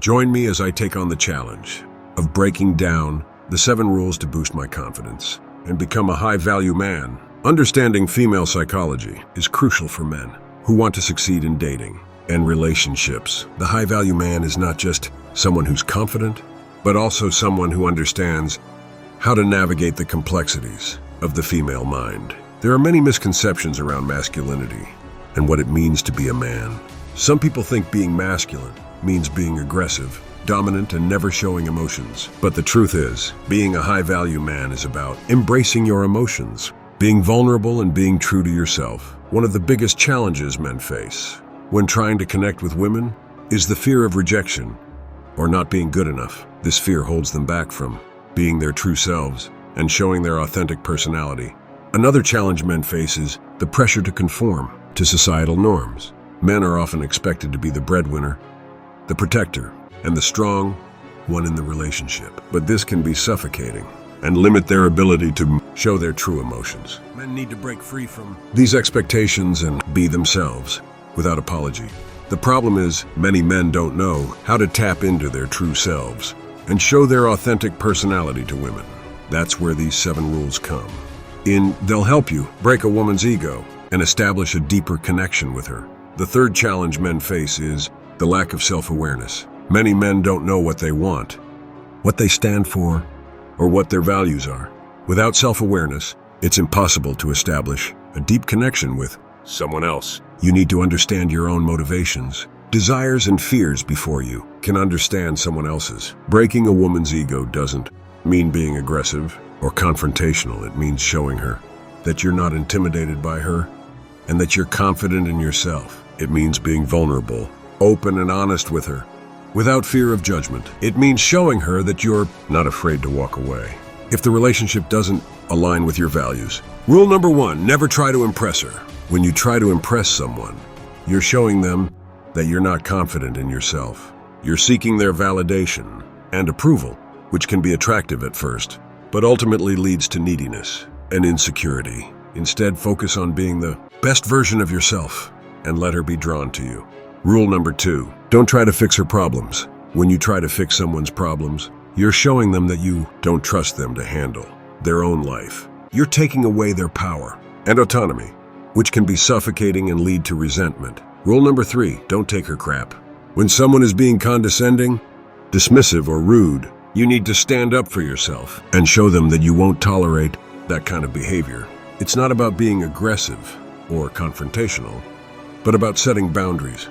Join me as I take on the challenge of breaking down the 7 rules to boost my confidence and become a high-value man. Understanding female psychology is crucial for men who want to succeed in dating and relationships. The high-value man is not just someone who's confident, but also someone who understands how to navigate the complexities of the female mind. There are many misconceptions around masculinity and what it means to be a man. Some people think being masculine means being aggressive, dominant, and never showing emotions. But the truth is, being a high-value man is about embracing your emotions, being vulnerable, and being true to yourself. One of the biggest challenges men face when trying to connect with women is the fear of rejection or not being good enough. This fear holds them back from being their true selves and showing their authentic personality. Another challenge men face is the pressure to conform to societal norms. Men are often expected to be the breadwinner, the protector, and the strong one in the relationship. But this can be suffocating and limit their ability to show their true emotions. Men need to break free from these expectations and be themselves without apology. The problem is, many men don't know how to tap into their true selves and show their authentic personality to women. That's where these 7 rules come in. They'll help you break a woman's ego and establish a deeper connection with her. The third challenge men face is the lack of self-awareness. Many men don't know what they want, what they stand for, or what their values are. Without self-awareness, it's impossible to establish a deep connection with someone else. You need to understand your own motivations, desires, and fears before you can understand someone else's. Breaking a woman's ego doesn't mean being aggressive or confrontational. It means showing her that you're not intimidated by her and that you're confident in yourself. It means being vulnerable, open, and honest with her without fear of judgment. It means showing her that you're not afraid to walk away if the relationship doesn't align with your values. Rule number 1, never try to impress her. When you try to impress someone, you're showing them that you're not confident in yourself. You're seeking their validation and approval, which can be attractive at first, but ultimately leads to neediness and insecurity. Instead, focus on being the best version of yourself and let her be drawn to you. Rule number 2, don't try to fix her problems. When you try to fix someone's problems, you're showing them that you don't trust them to handle their own life. You're taking away their power and autonomy, which can be suffocating and lead to resentment. Rule number 3, don't take her crap. When someone is being condescending, dismissive, or rude, you need to stand up for yourself and show them that you won't tolerate that kind of behavior. It's not about being aggressive or confrontational, but about setting boundaries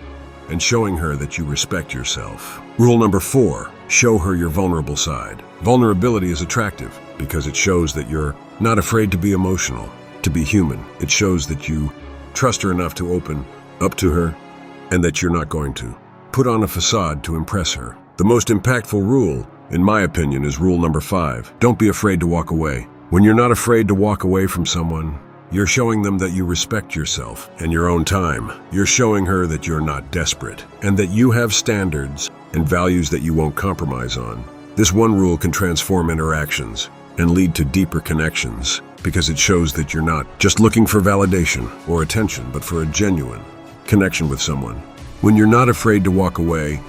and showing her that you respect yourself. Rule number 4, show her your vulnerable side. Vulnerability is attractive because it shows that you're not afraid to be emotional, to be human. It shows that you trust her enough to open up to her and that you're not going to put on a facade to impress her. The most impactful rule, in my opinion, is rule number 5. Don't be afraid to walk away. When you're not afraid to walk away from someone, you're showing them that you respect yourself and your own time. You're showing her that you're not desperate and that you have standards and values that you won't compromise on. This one rule can transform interactions and lead to deeper connections because it shows that you're not just looking for validation or attention, but for a genuine connection with someone. When you're not afraid to walk away,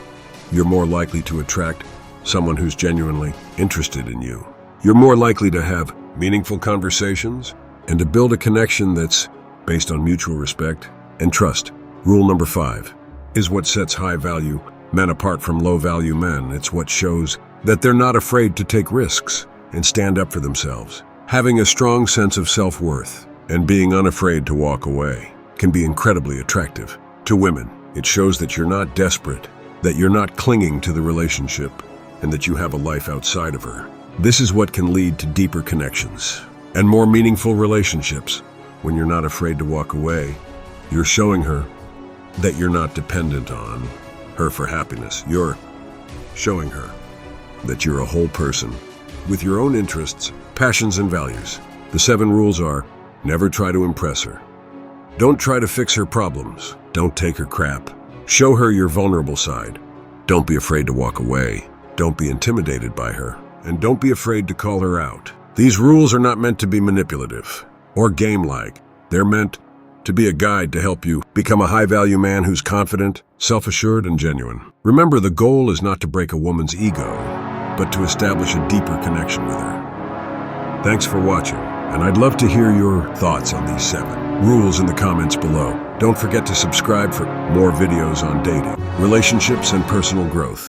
you're more likely to attract someone who's genuinely interested in you. You're more likely to have meaningful conversations and to build a connection that's based on mutual respect and trust. Rule number 5 is what sets high-value men apart from low-value men. It's what shows that they're not afraid to take risks and stand up for themselves. Having a strong sense of self-worth and being unafraid to walk away can be incredibly attractive to women. It shows that you're not desperate, that you're not clinging to the relationship, and that you have a life outside of her. This is what can lead to deeper connections and more meaningful relationships. When you're not afraid to walk away, you're showing her that you're not dependent on her for happiness. You're showing her that you're a whole person with your own interests, passions, and values. The 7 rules are: never try to impress her. Don't try to fix her problems. Don't take her crap. Show her your vulnerable side. Don't be afraid to walk away. Don't be intimidated by her. And don't be afraid to call her out. These rules are not meant to be manipulative or game-like. They're meant to be a guide to help you become a high-value man who's confident, self-assured, and genuine. Remember, the goal is not to break a woman's ego, but to establish a deeper connection with her. Thanks for watching, and I'd love to hear your thoughts on these 7 rules in the comments below. Don't forget to subscribe for more videos on dating, relationships, and personal growth.